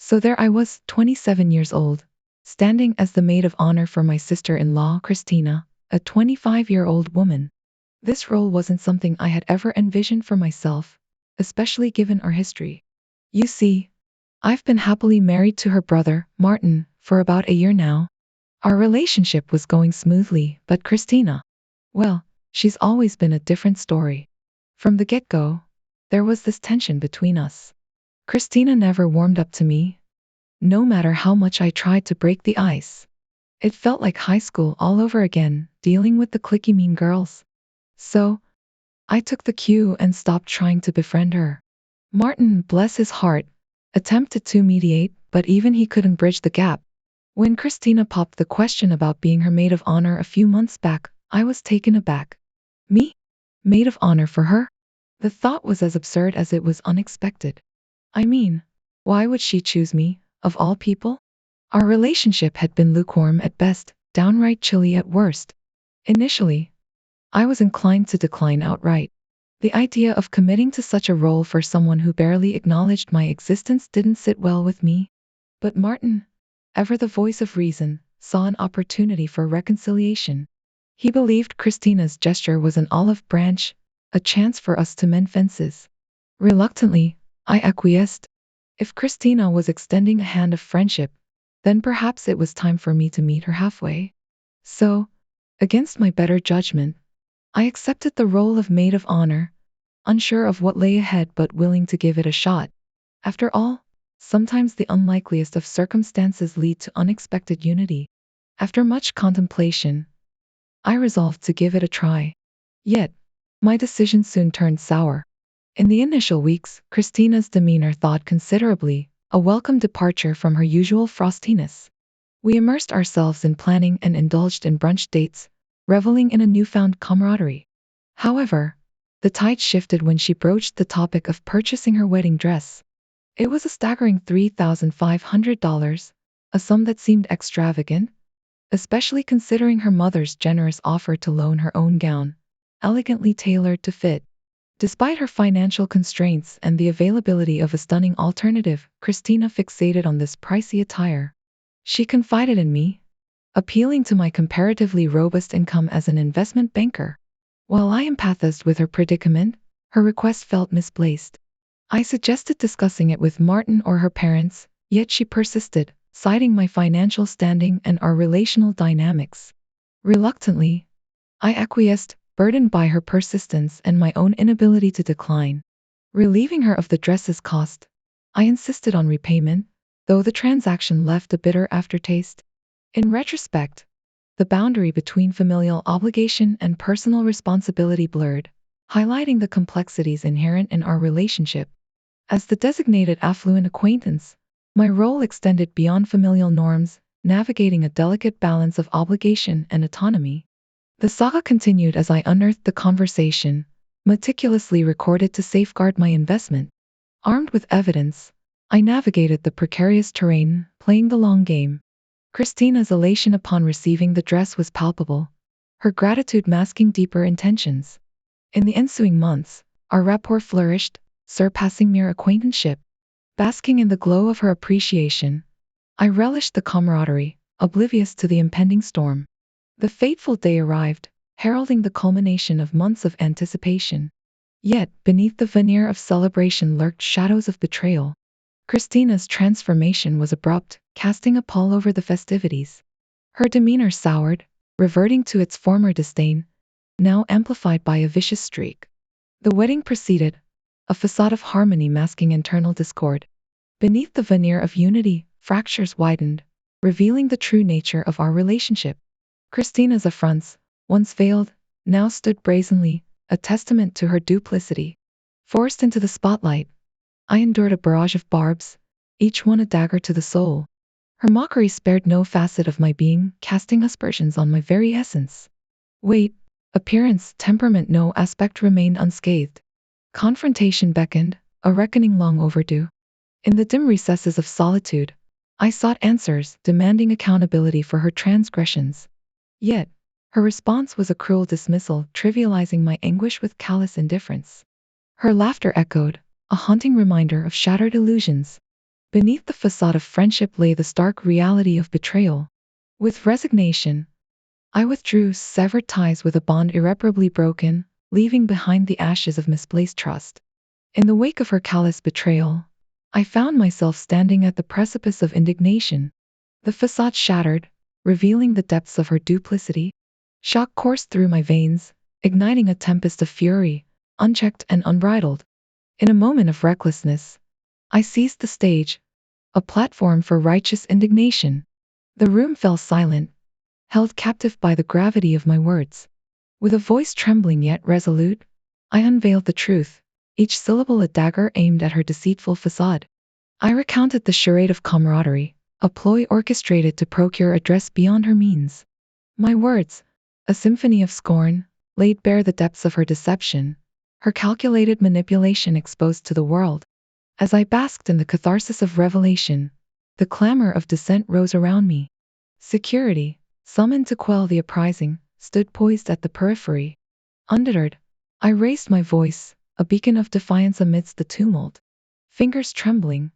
So there I was, 27 years old, standing as the maid of honor for my sister-in-law, Christina, a 25-year-old woman. This role wasn't something I had ever envisioned for myself, especially given our history. You see, I've been happily married to her brother, Martin, for about a year now. Our relationship was going smoothly, but Christina, well, she's always been a different story. From the get-go, there was this tension between us. Christina never warmed up to me, no matter how much I tried to break the ice. It felt like high school all over again, dealing with the cliquey mean girls. So, I took the cue and stopped trying to befriend her. Martin, bless his heart, attempted to mediate, but even he couldn't bridge the gap. When Christina popped the question about being her maid of honor a few months back, I was taken aback. Me? Maid of honor for her? The thought was as absurd as it was unexpected. I mean, why would she choose me, of all people? Our relationship had been lukewarm at best, downright chilly at worst. Initially, I was inclined to decline outright. The idea of committing to such a role for someone who barely acknowledged my existence didn't sit well with me. But Martin, ever the voice of reason, saw an opportunity for reconciliation. He believed Christina's gesture was an olive branch, a chance for us to mend fences. Reluctantly, I acquiesced. If Christina was extending a hand of friendship, then perhaps it was time for me to meet her halfway. So, against my better judgment, I accepted the role of maid of honor, unsure of what lay ahead but willing to give it a shot. After all, sometimes the unlikeliest of circumstances lead to unexpected unity. After much contemplation, I resolved to give it a try. Yet, my decision soon turned sour. In the initial weeks, Christina's demeanor thawed considerably, a welcome departure from her usual frostiness. We immersed ourselves in planning and indulged in brunch dates, reveling in a newfound camaraderie. However, the tide shifted when she broached the topic of purchasing her wedding dress. It was a staggering $3,500, a sum that seemed extravagant, especially considering her mother's generous offer to loan her own gown, elegantly tailored to fit. Despite her financial constraints and the availability of a stunning alternative, Christina fixated on this pricey attire. She confided in me, appealing to my comparatively robust income as an investment banker. While I empathized with her predicament, her request felt misplaced. I suggested discussing it with Martin or her parents, yet she persisted, citing my financial standing and our relational dynamics. Reluctantly, I acquiesced, burdened by her persistence and my own inability to decline. Relieving her of the dress's cost, I insisted on repayment, though the transaction left a bitter aftertaste. In retrospect, the boundary between familial obligation and personal responsibility blurred, highlighting the complexities inherent in our relationship. As the designated affluent acquaintance, my role extended beyond familial norms, navigating a delicate balance of obligation and autonomy. The saga continued as I unearthed the conversation, meticulously recorded to safeguard my investment. Armed with evidence, I navigated the precarious terrain, playing the long game. Christina's elation upon receiving the dress was palpable, her gratitude masking deeper intentions. In the ensuing months, our rapport flourished, surpassing mere acquaintanceship. Basking in the glow of her appreciation, I relished the camaraderie, oblivious to the impending storm. The fateful day arrived, heralding the culmination of months of anticipation. Yet, beneath the veneer of celebration lurked shadows of betrayal. Christina's transformation was abrupt, casting a pall over the festivities. Her demeanor soured, reverting to its former disdain, now amplified by a vicious streak. The wedding proceeded, a facade of harmony masking internal discord. Beneath the veneer of unity, fractures widened, revealing the true nature of our relationship. Christina's affronts, once veiled, now stood brazenly, a testament to her duplicity. Forced into the spotlight, I endured a barrage of barbs, each one a dagger to the soul. Her mockery spared no facet of my being, casting aspersions on my very essence. Weight, appearance, temperament, no aspect remained unscathed. Confrontation beckoned, a reckoning long overdue. In the dim recesses of solitude, I sought answers, demanding accountability for her transgressions. Yet, her response was a cruel dismissal, trivializing my anguish with callous indifference. Her laughter echoed, a haunting reminder of shattered illusions. Beneath the facade of friendship lay the stark reality of betrayal. With resignation, I withdrew, severed ties with a bond irreparably broken, leaving behind the ashes of misplaced trust. In the wake of her callous betrayal, I found myself standing at the precipice of indignation. The facade shattered, revealing the depths of her duplicity. Shock coursed through my veins, igniting a tempest of fury, unchecked and unbridled. In a moment of recklessness, I seized the stage, a platform for righteous indignation. The room fell silent, held captive by the gravity of my words. With a voice trembling yet resolute, I unveiled the truth, each syllable a dagger aimed at her deceitful facade. I recounted the charade of camaraderie, a ploy orchestrated to procure address beyond her means. My words, a symphony of scorn, laid bare the depths of her deception, her calculated manipulation exposed to the world. As I basked in the catharsis of revelation, the clamor of dissent rose around me. Security, summoned to quell the uprising, stood poised at the periphery. Undeterred, I raised my voice, a beacon of defiance amidst the tumult. Fingers trembling,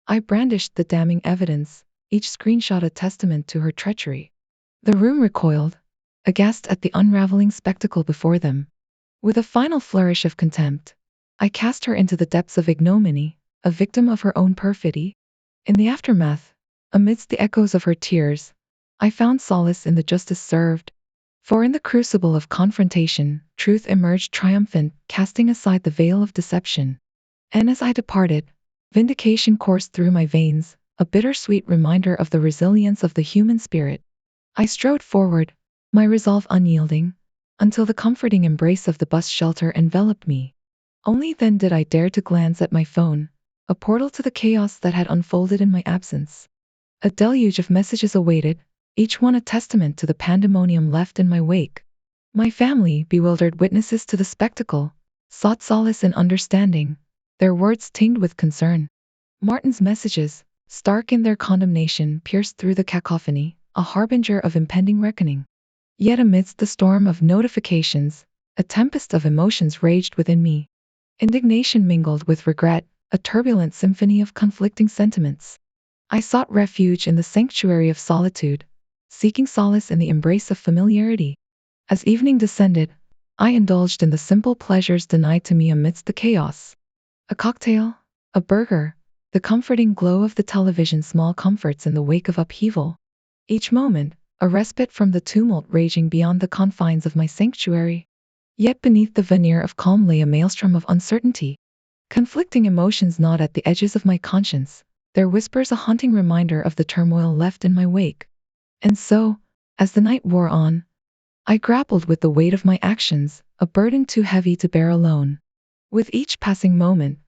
I brandished the damning evidence, each screenshot a testament to her treachery. The room recoiled, aghast at the unraveling spectacle before them. With a final flourish of contempt, I cast her into the depths of ignominy, a victim of her own perfidy. In the aftermath, amidst the echoes of her tears, I found solace in the justice served. For in the crucible of confrontation, truth emerged triumphant, casting aside the veil of deception. And as I departed, vindication coursed through my veins, a bittersweet reminder of the resilience of the human spirit. I strode forward, my resolve unyielding, until the comforting embrace of the bus shelter enveloped me. Only then did I dare to glance at my phone, a portal to the chaos that had unfolded in my absence. A deluge of messages awaited, each one a testament to the pandemonium left in my wake. My family, bewildered witnesses to the spectacle, sought solace in understanding, their words tinged with concern. Martin's messages, stark in their condemnation, pierced through the cacophony, a harbinger of impending reckoning. Yet amidst the storm of notifications, a tempest of emotions raged within me. Indignation mingled with regret, a turbulent symphony of conflicting sentiments. I sought refuge in the sanctuary of solitude, seeking solace in the embrace of familiarity. As evening descended, I indulged in the simple pleasures denied to me amidst the chaos. A cocktail, a burger, the comforting glow of the television, small comforts in the wake of upheaval. Each moment, a respite from the tumult raging beyond the confines of my sanctuary. Yet beneath the veneer of calm lay a maelstrom of uncertainty. Conflicting emotions gnawed at the edges of my conscience, their whispers a haunting reminder of the turmoil left in my wake. And so, as the night wore on, I grappled with the weight of my actions, a burden too heavy to bear alone. With each passing moment,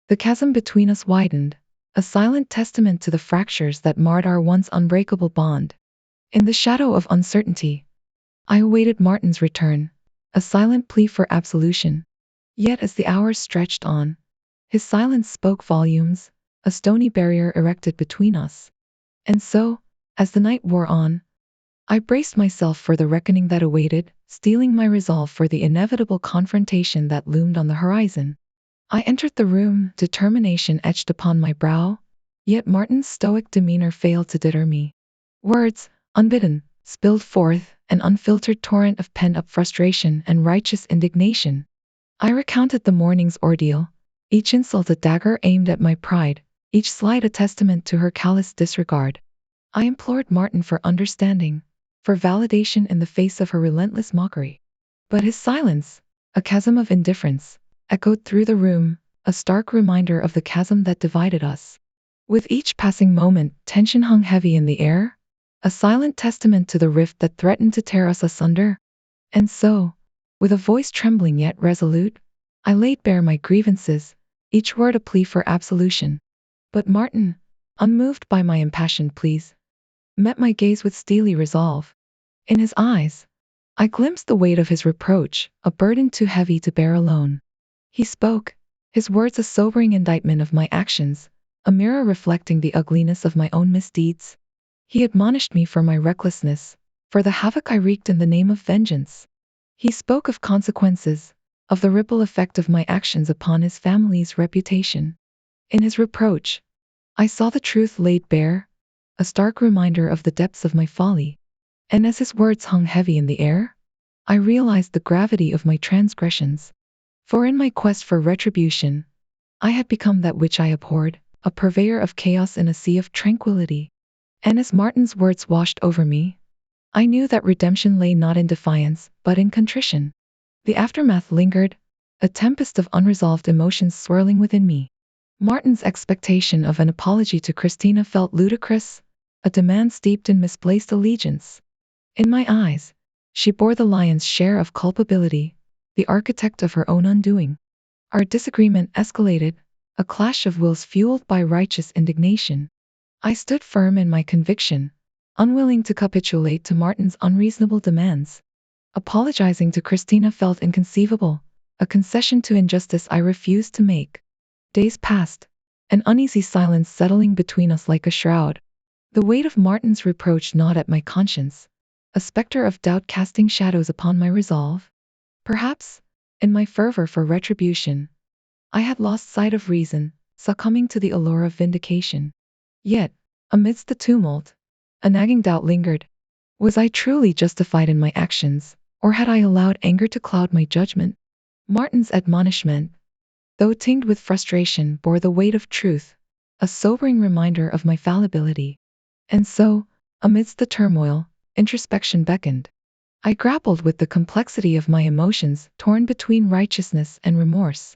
the chasm between us widened, a silent testament to the fractures that marred our once unbreakable bond. In the shadow of uncertainty, I awaited Martin's return, a silent plea for absolution. Yet as the hours stretched on, his silence spoke volumes, a stony barrier erected between us. And so, as the night wore on, I braced myself for the reckoning that awaited, steeling my resolve for the inevitable confrontation that loomed on the horizon. I entered the room, determination etched upon my brow, yet Martin's stoic demeanor failed to deter me. Words, unbidden, spilled forth, an unfiltered torrent of pent-up frustration and righteous indignation. I recounted the morning's ordeal, each insult a dagger aimed at my pride, each slight a testament to her callous disregard. I implored Martin for understanding, for validation in the face of her relentless mockery. But his silence, a chasm of indifference, echoed through the room, a stark reminder of the chasm that divided us. With each passing moment, tension hung heavy in the air, a silent testament to the rift that threatened to tear us asunder. And so, with a voice trembling yet resolute, I laid bare my grievances, each word a plea for absolution. But Martin, unmoved by my impassioned pleas, met my gaze with steely resolve. In his eyes, I glimpsed the weight of his reproach, a burden too heavy to bear alone. He spoke, his words a sobering indictment of my actions, a mirror reflecting the ugliness of my own misdeeds. He admonished me for my recklessness, for the havoc I wreaked in the name of vengeance. He spoke of consequences, of the ripple effect of my actions upon his family's reputation. In his reproach, I saw the truth laid bare, a stark reminder of the depths of my folly. And as his words hung heavy in the air, I realized the gravity of my transgressions. For in my quest for retribution, I had become that which I abhorred, a purveyor of chaos in a sea of tranquility. And as Martin's words washed over me, I knew that redemption lay not in defiance, but in contrition. The aftermath lingered, a tempest of unresolved emotions swirling within me. Martin's expectation of an apology to Christina felt ludicrous, a demand steeped in misplaced allegiance. In my eyes, she bore the lion's share of culpability, the architect of her own undoing. Our disagreement escalated, a clash of wills fueled by righteous indignation. I stood firm in my conviction, unwilling to capitulate to Martin's unreasonable demands. Apologizing to Christina felt inconceivable, a concession to injustice I refused to make. Days passed, an uneasy silence settling between us like a shroud. The weight of Martin's reproach gnawed at my conscience, a specter of doubt casting shadows upon my resolve. Perhaps, in my fervor for retribution, I had lost sight of reason, succumbing to the allure of vindication. Yet, amidst the tumult, a nagging doubt lingered. Was I truly justified in my actions, or had I allowed anger to cloud my judgment? Martin's admonishment, though tinged with frustration, bore the weight of truth, a sobering reminder of my fallibility. And so, amidst the turmoil, introspection beckoned. I grappled with the complexity of my emotions, torn between righteousness and remorse.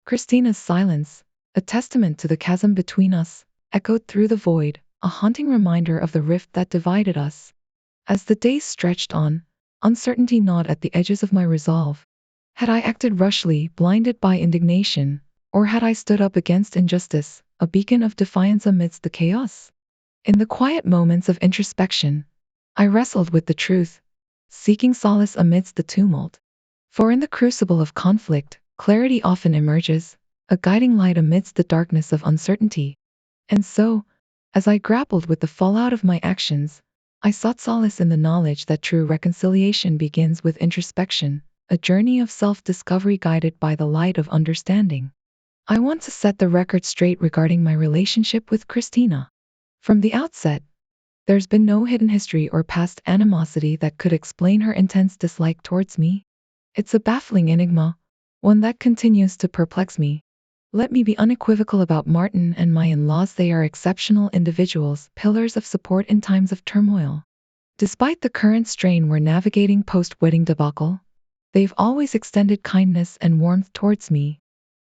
Christina's silence, a testament to the chasm between us, echoed through the void, a haunting reminder of the rift that divided us. As the days stretched on, uncertainty gnawed at the edges of my resolve. Had I acted rashly, blinded by indignation, or had I stood up against injustice, a beacon of defiance amidst the chaos? In the quiet moments of introspection, I wrestled with the truth, seeking solace amidst the tumult. For in the crucible of conflict, clarity often emerges, a guiding light amidst the darkness of uncertainty. And so, as I grappled with the fallout of my actions, I sought solace in the knowledge that true reconciliation begins with introspection, a journey of self-discovery guided by the light of understanding. I want to set the record straight regarding my relationship with Christina. From the outset, there's been no hidden history or past animosity that could explain her intense dislike towards me. It's a baffling enigma, one that continues to perplex me. Let me be unequivocal about Martin and my in-laws. They are exceptional individuals, pillars of support in times of turmoil. Despite the current strain we're navigating post-wedding debacle, they've always extended kindness and warmth towards me.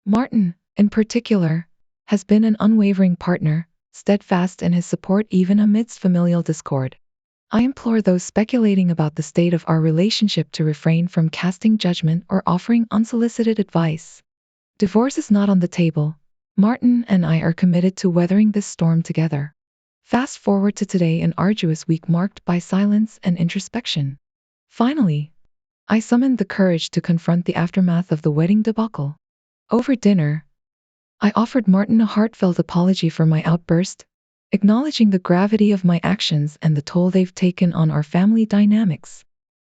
Martin, in particular, has been an unwavering partner, steadfast in his support even amidst familial discord. I implore those speculating about the state of our relationship to refrain from casting judgment or offering unsolicited advice. Divorce is not on the table. Martin and I are committed to weathering this storm together. Fast forward to today, an arduous week marked by silence and introspection. Finally, I summoned the courage to confront the aftermath of the wedding debacle. Over dinner, I offered Martin a heartfelt apology for my outburst, acknowledging the gravity of my actions and the toll they've taken on our family dynamics.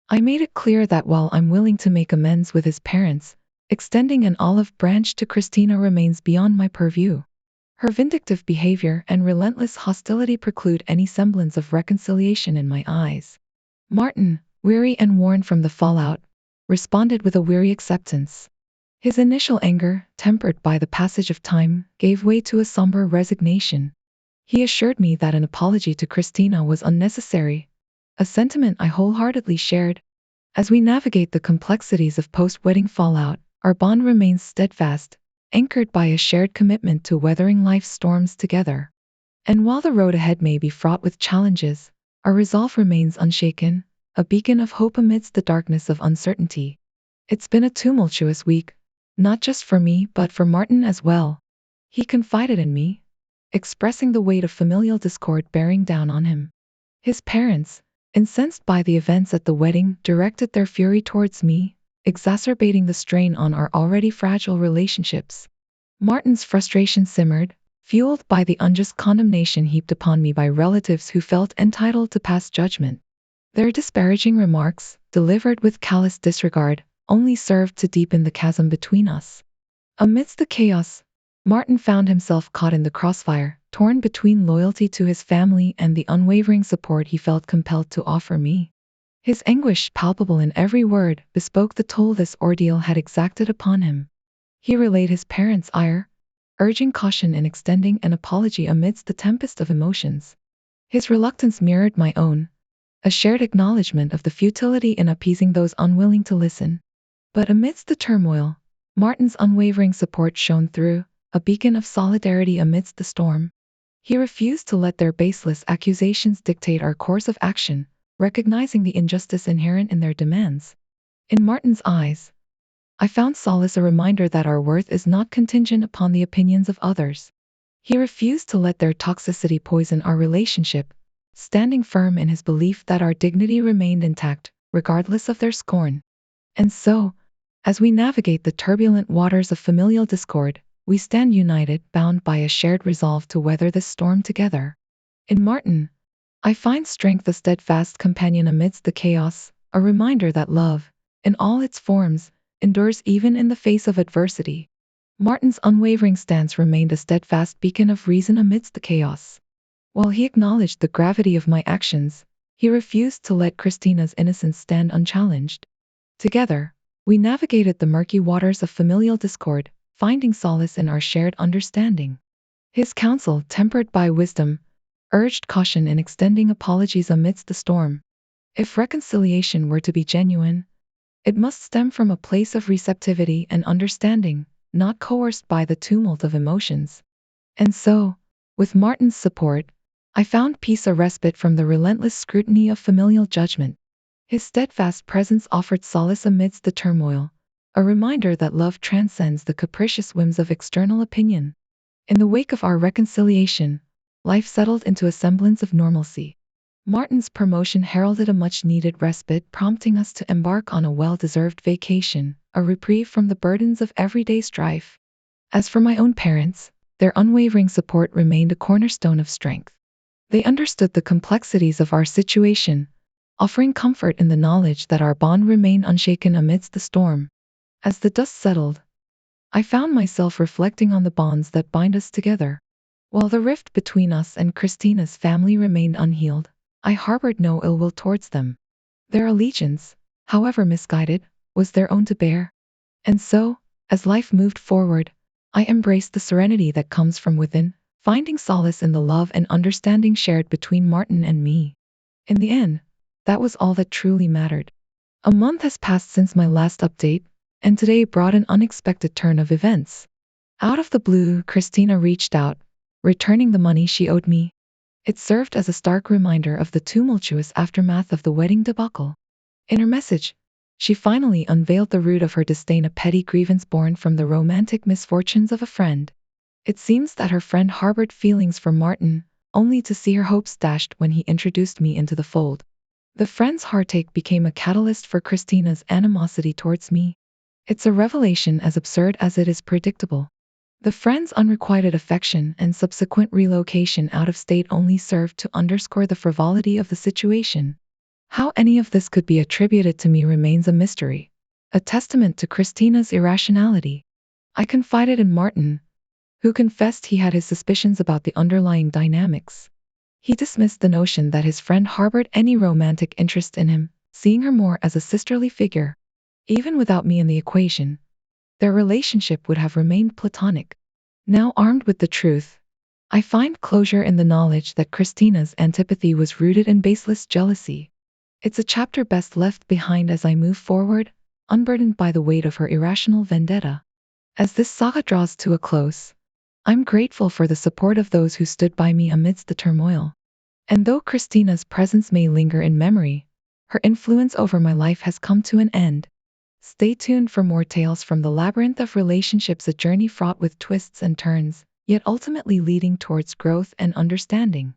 I made it clear that while I'm willing to make amends with his parents, extending an olive branch to Christina remains beyond my purview. Her vindictive behavior and relentless hostility preclude any semblance of reconciliation in my eyes. Martin, weary and worn from the fallout, responded with a weary acceptance. His initial anger, tempered by the passage of time, gave way to a somber resignation. He assured me that an apology to Christina was unnecessary, a sentiment I wholeheartedly shared. As we navigate the complexities of post-wedding fallout, our bond remains steadfast, anchored by a shared commitment to weathering life's storms together. And while the road ahead may be fraught with challenges, our resolve remains unshaken, a beacon of hope amidst the darkness of uncertainty. It's been a tumultuous week, not just for me but for Martin as well. He confided in me, expressing the weight of familial discord bearing down on him. His parents, incensed by the events at the wedding, directed their fury towards me, exacerbating the strain on our already fragile relationships. Martin's frustration simmered, fueled by the unjust condemnation heaped upon me by relatives who felt entitled to pass judgment. Their disparaging remarks, delivered with callous disregard, only served to deepen the chasm between us. Amidst the chaos, Martin found himself caught in the crossfire, torn between loyalty to his family and the unwavering support he felt compelled to offer me. His anguish, palpable in every word, bespoke the toll this ordeal had exacted upon him. He relayed his parents' ire, urging caution in extending an apology amidst the tempest of emotions. His reluctance mirrored my own, a shared acknowledgement of the futility in appeasing those unwilling to listen. But amidst the turmoil, Martin's unwavering support shone through, a beacon of solidarity amidst the storm. He refused to let their baseless accusations dictate our course of action, recognizing the injustice inherent in their demands. In Martin's eyes, I found solace, a reminder that our worth is not contingent upon the opinions of others. He refused to let their toxicity poison our relationship, standing firm in his belief that our dignity remained intact, regardless of their scorn. And so, as we navigate the turbulent waters of familial discord, we stand united, bound by a shared resolve to weather this storm together. In Martin, I find strength, a steadfast companion amidst the chaos, a reminder that love, in all its forms, endures even in the face of adversity. Martin's unwavering stance remained a steadfast beacon of reason amidst the chaos. While he acknowledged the gravity of my actions, he refused to let Christina's innocence stand unchallenged. Together, we navigated the murky waters of familial discord, finding solace in our shared understanding. His counsel, tempered by wisdom, urged caution in extending apologies amidst the storm. If reconciliation were to be genuine, it must stem from a place of receptivity and understanding, not coerced by the tumult of emotions. And so, with Martin's support, I found peace, a respite from the relentless scrutiny of familial judgment. His steadfast presence offered solace amidst the turmoil, a reminder that love transcends the capricious whims of external opinion. In the wake of our reconciliation, life settled into a semblance of normalcy. Martin's promotion heralded a much-needed respite, prompting us to embark on a well-deserved vacation, a reprieve from the burdens of everyday strife. As for my own parents, their unwavering support remained a cornerstone of strength. They understood the complexities of our situation, offering comfort in the knowledge that our bond remained unshaken amidst the storm. As the dust settled, I found myself reflecting on the bonds that bind us together. While the rift between us and Christina's family remained unhealed, I harbored no ill will towards them. Their allegiance, however misguided, was their own to bear. And so, as life moved forward, I embraced the serenity that comes from within, finding solace in the love and understanding shared between Martin and me. In the end, that was all that truly mattered. A month has passed since my last update, and today brought an unexpected turn of events. Out of the blue, Christina reached out, returning the money she owed me. It served as a stark reminder of the tumultuous aftermath of the wedding debacle. In her message, she finally unveiled the root of her disdain, a petty grievance born from the romantic misfortunes of a friend. It seems that her friend harbored feelings for Martin, only to see her hopes dashed when he introduced me into the fold. The friend's heartache became a catalyst for Christina's animosity towards me. It's a revelation as absurd as it is predictable. The friend's unrequited affection and subsequent relocation out of state only served to underscore the frivolity of the situation. How any of this could be attributed to me remains a mystery, a testament to Christina's irrationality. I confided in Martin, who confessed he had his suspicions about the underlying dynamics. He dismissed the notion that his friend harbored any romantic interest in him, seeing her more as a sisterly figure. Even without me in the equation, their relationship would have remained platonic. Now armed with the truth, I find closure in the knowledge that Christina's antipathy was rooted in baseless jealousy. It's a chapter best left behind as I move forward, unburdened by the weight of her irrational vendetta. As this saga draws to a close, I'm grateful for the support of those who stood by me amidst the turmoil. And though Christina's presence may linger in memory, her influence over my life has come to an end. Stay tuned for more tales from the labyrinth of relationships, a journey fraught with twists and turns, yet ultimately leading towards growth and understanding.